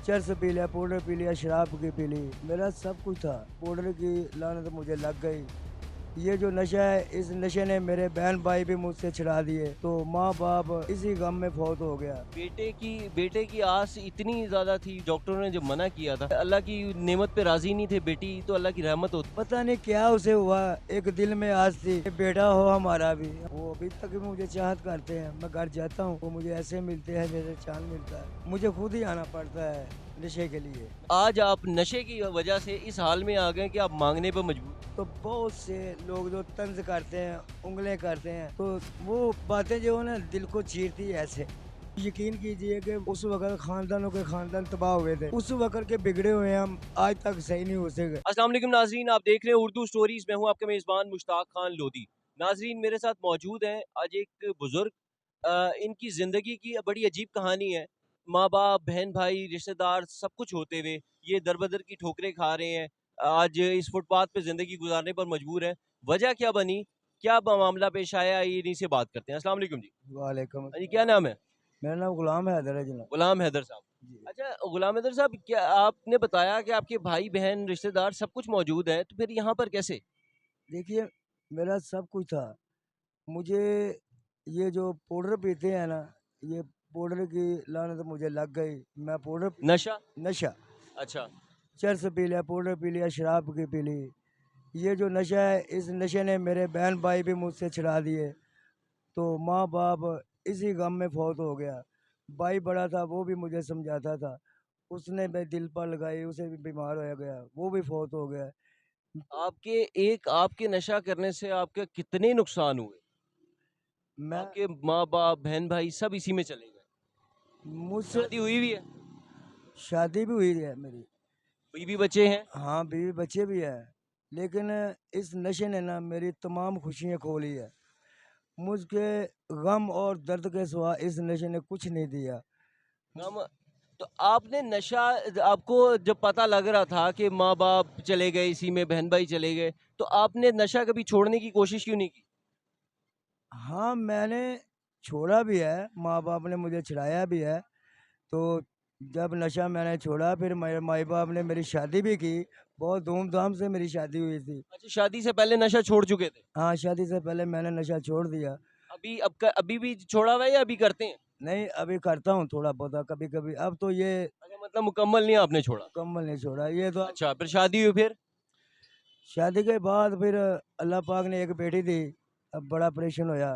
चरस पी लिया, powder P लिया, शराब की पी ली, मेरा सब कुछ था। पाउडर की लानत मुझे लग गई। ये जो नशा है, इस नशे ने मेरे बहन भाई भी मुझसे छुड़ा दिए, तो माँ बाप इसी गम में फौत हो गया। बेटे की आस इतनी ज्यादा थी, डॉक्टरों ने जब मना किया था, अल्लाह की नेमत पे राजी नहीं थे, बेटी तो अल्लाह की रहमत होती। पता नहीं क्या उसे हुआ, एक दिल में आस थी कि बेटा हो हमारा भी। वो अभी तक भी मुझे चाहत करते हैं। मैं घर जाता हूँ, वो मुझे ऐसे मिलते हैं जैसे चांद मिलता है। मुझे खुद ही आना पड़ता है नशे के लिए। आज आप नशे की वजह से इस हाल में आ गए कि आप मांगने पर मजबूर। तो बहुत से लोग जो तंज करते हैं, उंगलें करते हैं, तो वो बातें जो है ना दिल को चीरती है ऐसे। यकीन कीजिए कि उस वक्त खानदानों के खानदान तबाह हुए थे, उस वक्त के बिगड़े हुए हैं हम, आज तक सही नहीं हो सके। अस्सलाम वालेकुम नाजरीन, आप देख रहे हैं उर्दू स्टोरीज में हूं आपका मेजबान मुश्ताक खान लोधी। नाजरीन, मेरे साथ मौजूद हैं आज एक बुजुर्ग। इनकी जिंदगी की बड़ी अजीब कहानी है। माँ बाप, बहन भाई, रिश्तेदार सब कुछ होते हुए ये दरबदर की ठोकरें खा रहे हैं। आज इस फुटपाथ पे जिंदगी गुजारने पर मजबूर है। वजह क्या बनी, क्या मामला पेश आया, ये इन्हीं से बात करते हैं। अस्सलाम वालेकुम जी। वालेकुम हाँ जी, अस्सलाम। क्या नाम है? मेरा नाम गुलाम हैदर है जनाब। गुलाम हैदर साहब। जी। अच्छा गुलाम हैदर साहब, क्या आपने बताया कि आपके भाई बहन रिश्तेदार सब कुछ मौजूद है, तो फिर यहाँ पर कैसे? देखिए, मेरा सब कुछ था। मुझे ये जो पाउडर पीते हैं ना, ये पाउडर की लानत मुझे लग गई। मैं पाउडर नशा? नशा, अच्छा। चरस पी लिया, पाउडर पी लिया, शराब की पी ली। ये जो नशा है, इस नशे ने मेरे बहन भाई भी मुझसे छुड़ा दिए, तो माँ बाप इसी गम में फौत हो गया। भाई बड़ा था, वो भी मुझे समझाता था, उसने भी दिल पर लगाई, उसे भी बीमार हो गया, वो भी फौत हो गया। आपके नशा करने से आपके कितने नुकसान हुए? मैं आपके माँ बाप, बहन भाई सब इसी में चले गए। मुझसे शादी हुई भी है? शादी भी हुई है मेरी। बीवी बच्चे हैं? हाँ, बीवी बच्चे भी है, लेकिन इस नशे ने ना मेरी तमाम खुशियाँ खो ली है। मुझके गम और दर्द के सिवा इस नशे ने कुछ नहीं दिया। हम तो आपने नशा, आपको जब पता लग रहा था कि माँ बाप चले गए इसी में, बहन भाई चले गए, तो आपने नशा कभी छोड़ने की कोशिश क्यों नहीं की? हाँ, मैंने छोड़ा भी है, माँ बाप ने मुझे छुड़ाया भी है। तो जब नशा मैंने छोड़ा, फिर मेरे माई बाप ने मेरी शादी भी की। बहुत धूमधाम से मेरी शादी हुई थी। अच्छा, शादी से पहले नशा छोड़ चुके थे? हाँ, शादी से पहले मैंने नशा छोड़ दिया। अभी भी छोड़ा हुआ है या अभी करते हैं? नहीं, अभी करता हूँ थोड़ा बहुत कभी कभी। अब तो ये अच्छा, मतलब मुकम्मल नहीं आपने छोड़ा। मुकम्मल नहीं छोड़ा, ये तो अब। अच्छा, फिर शादी हुई फिर? शादी के बाद फिर अल्लाह पाक ने एक बेटी दी। अब बड़ा ऑपरेशन होया,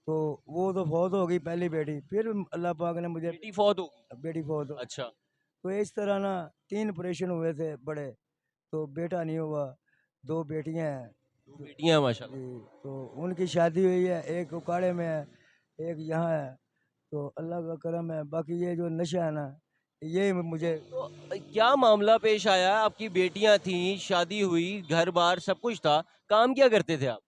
तो वो तो फौत हो गई पहली बेटी। फिर अल्लाह पाक ने मुझे बेटी फौत हो गई? बेटी फौत हो। अच्छा। तो इस तरह ना 3 ऑपरेशन हुए थे बड़े, तो बेटा नहीं हुआ। 2 बेटियां हैं। दो तो बेटियां हैं माशाल्लाह। जी, तो उनकी शादी हुई है, एक उकाड़े में है, एक यहाँ है। तो अल्लाह का करम है। बाकी ये जो नशा है ना, ये मुझे। तो क्या मामला पेश आया? आपकी बेटियां थीं, शादी हुई, घर बार सब कुछ था, काम क्या करते थे आप?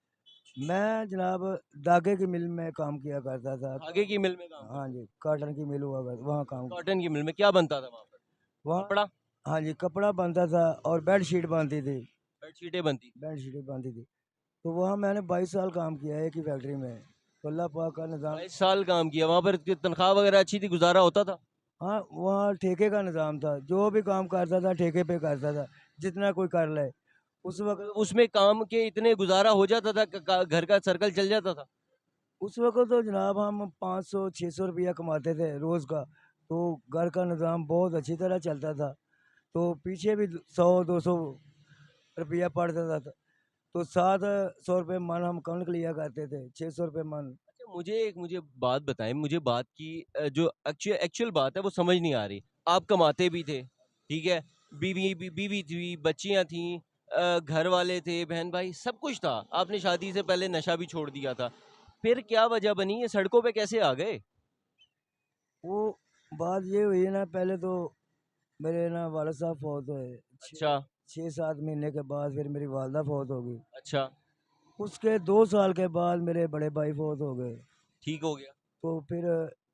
मैं जनाब धागे की मिल में काम किया करता था। धागे की मिल में काम हाँ करते जी, कॉटन की मिल हुआ वहाँ थे? काम। कॉटन की मिल में क्या बनता था वहां पर? वहाँ कपड़ा? हाँ जी, कपड़ा बनता था और बेड शीट बनती थी। बेडशीटें बनती थी? बेड शीटें बनती थी। तो वहाँ मैंने 22 साल काम किया है एक ही फैक्ट्री में। तो अल्लाह पाक का निज़ाम। 22 साल काम किया वहां पर? तनख्वाह वगैरह अच्छी थी, गुजारा होता था? हाँ, वहाँ ठेके का निज़ाम था, जो भी काम करता था ठेके पे करता था, जितना कोई कर ले उस तो वक्त। उसमें काम के इतने गुजारा हो जाता था, घर का सर्कल चल जाता था? उस वक्त तो जनाब हम 500-600 रुपया कमाते थे रोज़ का। तो घर का निज़ाम बहुत अच्छी तरह चलता था। तो पीछे भी 100-200 रुपया पड़ता था। तो 700 रुपये मन हम कणक लिया करते थे, 600 रुपये मन। अच्छा, मुझे बात बताएं, मुझे बात की जो एक्चुअल एक्चुअल बात है वो समझ नहीं आ रही। आप कमाते भी थे, ठीक है, बीवी थी, बच्चियां थी, घर वाले थे, बहन भाई सब कुछ था, आपने शादी से पहले नशा भी छोड़ दिया था, फिर क्या वजह बनी, ये सड़कों पे कैसे आ गए? वो बात ये हुई ना, पहले तो मेरे ना वाले साहब फौत हुए। अच्छा। 6-7 महीने के बाद फिर मेरी वालदा फौत हो गई। अच्छा। उसके 2 साल के बाद मेरे बड़े भाई फौत हो गए। ठीक हो गया? तो फिर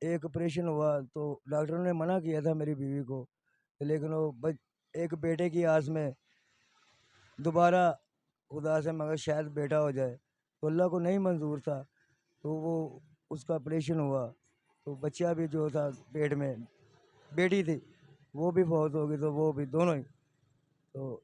एक ऑपरेशन हुआ, तो डॉक्टरों ने मना किया था मेरी बीवी को, लेकिन वो एक बेटे की आस में दोबारा खुदा से मगर शायद बेटा हो जाए, तो अल्लाह को नहीं मंजूर था। तो वो उसका ऑपरेशन हुआ, तो बच्चा भी जो था पेट में, बेटी थी, वो भी फौत हो गई, तो वो भी दोनों ही। तो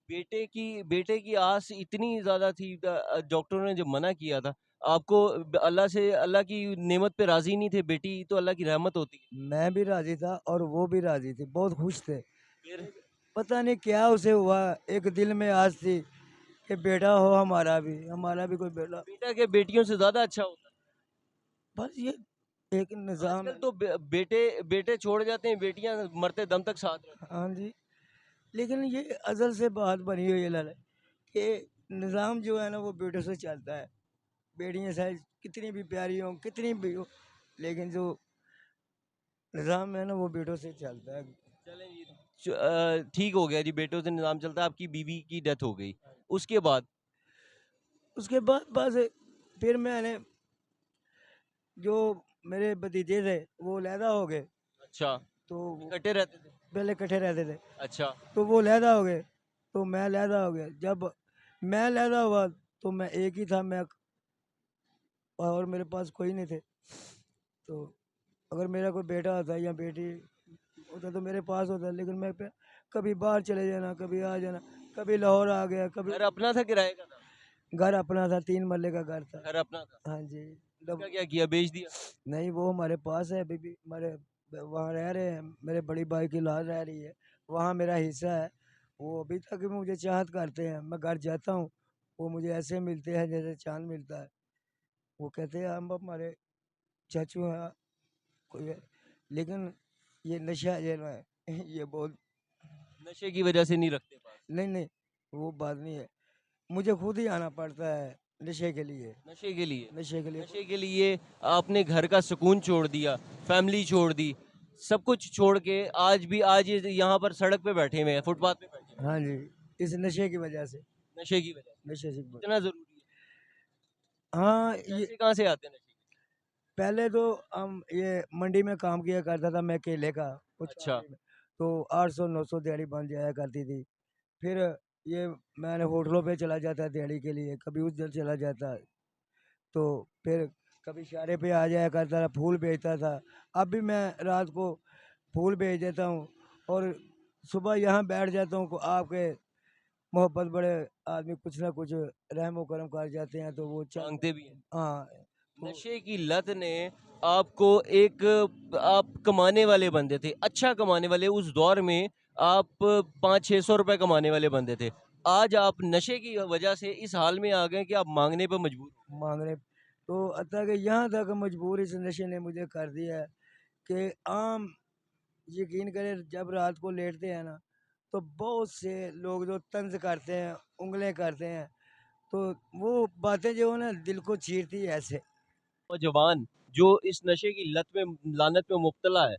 बेटे की आस इतनी ज़्यादा थी, डॉक्टरों ने जब मना किया था आपको, अल्लाह से, अल्लाह की नेमत पे राज़ी नहीं थे, बेटी तो अल्लाह की रहमत होती है। मैं भी राज़ी था और वो भी राज़ी थी, बहुत खुश थे। फिर पता नहीं क्या उसे हुआ, एक दिल में आस थी कि बेटा हो हमारा भी कोई बेटा। बेटा के बेटियों से ज़्यादा अच्छा होता बस ये एक है। निज़ाम आजकल है। तो बेटे बेटे छोड़ जाते हैं, बेटियां मरते दम तक साथ रहती हाँ जी, लेकिन ये अज़ल से बात बनी हुई है लाला, कि निज़ाम जो है ना वो बेटों से चलता है। बेटियां चाहे कितनी भी प्यारी हों, कितनी भी हो, लेकिन जो निज़ाम है ना वो बेटों से चलता है। हैं। चलें जी, ठीक हो गया जी, बेटों से निज़ाम चलता है, आपकी बीवी की डेथ हो गई, उसके बाद उसके बाद बस फिर मैंने, जो मेरे भतीजे थे वो लैदा हो गए। अच्छा, तो इकट्ठे रहते थे। पहले इकट्ठे रहते थे, अच्छा, तो वो लैदा हो गए, तो मैं लैदा हो गया। जब मैं लैदा हुआ तो मैं एक ही था, मैं और मेरे पास कोई नहीं थे। तो अगर मेरा कोई बेटा होता या बेटी होता तो मेरे पास होता, लेकिन कभी बाहर चले जाना, कभी आ जाना, कभी लाहौर आ गया, कभी। घर अपना था किराए का था? घर अपना था, 3 मरले का घर था। घर अपना था। हाँ जी। उसका जब क्या किया, बेच दिया? नहीं, वो हमारे पास है अभी भी, हमारे वहाँ रह रहे हैं, मेरे बड़ी भाई की लाश रह रही है, वहाँ मेरा हिस्सा है। वो अभी तक भी मुझे चाहत करते हैं, मैं घर जाता हूँ, वो मुझे ऐसे मिलते हैं जैसे चांद मिलता है। वो कहते हैं हम हमारे चाचू हैं, कोई है। लेकिन ये नशा जो है ये बहुत। नशे की वजह से नहीं रखते पास? नहीं नहीं, वो बात नहीं है, मुझे खुद ही आना पड़ता है नशे के लिए। नशे के लिए? नशे के लिए। नशे के लिए आपने घर का सुकून छोड़ दिया, फैमिली छोड़ दी, सब कुछ छोड़ के आज ये यहाँ पर सड़क पे बैठे हुए हैं, फुटपाथ पे बैठे हुए हाँ जी, इस नशे की वजह से। हैं, नशे की वजह नशे से से। इतना ज़रूरी है? हाँ ये। पैसे कहाँ से आते हैं नशे के? पहले तो हम ये मंडी में काम किया करता था मैं, केले का कुछ अच्छा, तो 800 900 दिहाड़ी बन जाया करती थी। फिर ये मैंने होटलों पे चला जाता दिहाड़ी के लिए, कभी उधर चला जाता, तो फिर कभी इशारे पे आ जाया करता था, फूल बेचता था। अब भी मैं रात को फूल बेच देता हूँ और सुबह यहाँ बैठ जाता हूँ। आपके मोहब्बत बड़े आदमी कुछ ना कुछ रहम करम कर जाते हैं, तो वो चल। माँगते भी हैं। हाँ। तो नशे की लत ने आपको एक, आप कमाने वाले बंदे थे, अच्छा कमाने वाले, उस दौर में आप 500-600 रुपए कमाने वाले बंदे थे। आज आप नशे की वजह से इस हाल में आ गए कि आप माँगने पे मजबूर हो गए। मांगने, तो अतः कि यहाँ तक मजबूर इस नशे ने मुझे कर दिया है कि आम, यकीन करें, जब रात को लेटते हैं ना तो बहुत से लोग जो तंज करते हैं, उंगलें करते हैं, तो वो बातें जो है ना दिल को चीरती है ऐसे। नौजवान जो इस नशे की लत में, लानत में मुब्तला है,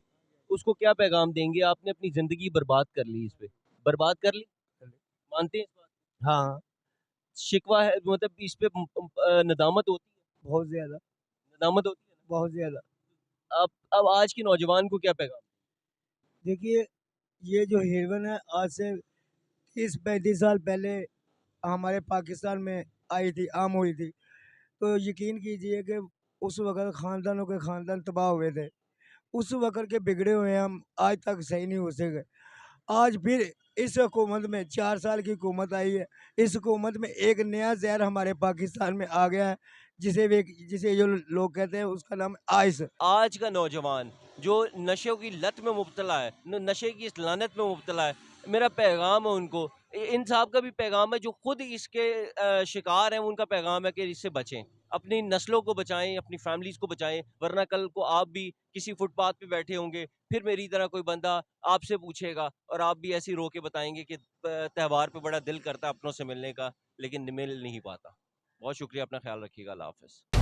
उसको क्या पैगाम देंगे? आपने अपनी ज़िंदगी बर्बाद कर ली इस पे। बर्बाद कर ली? मानते हैं इस बात को? हाँ, शिकवा है, मतलब इस पे नदामत होती है? बहुत ज़्यादा, नदामत होती है बहुत ज़्यादा। ना? अब आज के नौजवान को क्या पैगाम? देखिए, ये जो हेरोइन है आज से 30 35 साल पहले हमारे पाकिस्तान में आई थी, आम हुई थी, तो यकीन कीजिए कि उस वक़्त ख़ानदानों के ख़ानदान तबाह हुए थे। उस वक़्त के बिगड़े हुए हैं हम, आज तक सही नहीं हो सके। आज फिर इस हुकूमत में 4 साल की हुकूमत आई है। इस हुकूमत में एक नया ज़हर हमारे पाकिस्तान में आ गया है, जिसे जो लोग कहते हैं उसका नाम है आइस। आज का नौजवान जो नशों की लत में मुब्तला है, नशे की इस लानत में मुब्तला है, मेरा पैगाम है उनको, इन साहब का भी पैगाम है जो खुद इसके शिकार हैं, उनका पैगाम है कि इससे बचें, अपनी नस्लों को बचाएं, अपनी फैमिलीज को बचाएं, वरना कल को आप भी किसी फुटपाथ पे बैठे होंगे, फिर मेरी तरह कोई बंदा आपसे पूछेगा और आप भी ऐसे ही रो के बताएंगे कि त्यौहार पे बड़ा दिल करता है अपनों से मिलने का, लेकिन मिल नहीं पाता। बहुत शुक्रिया, अपना ख्याल रखिएगा, अल्लाह हाफ़िज़।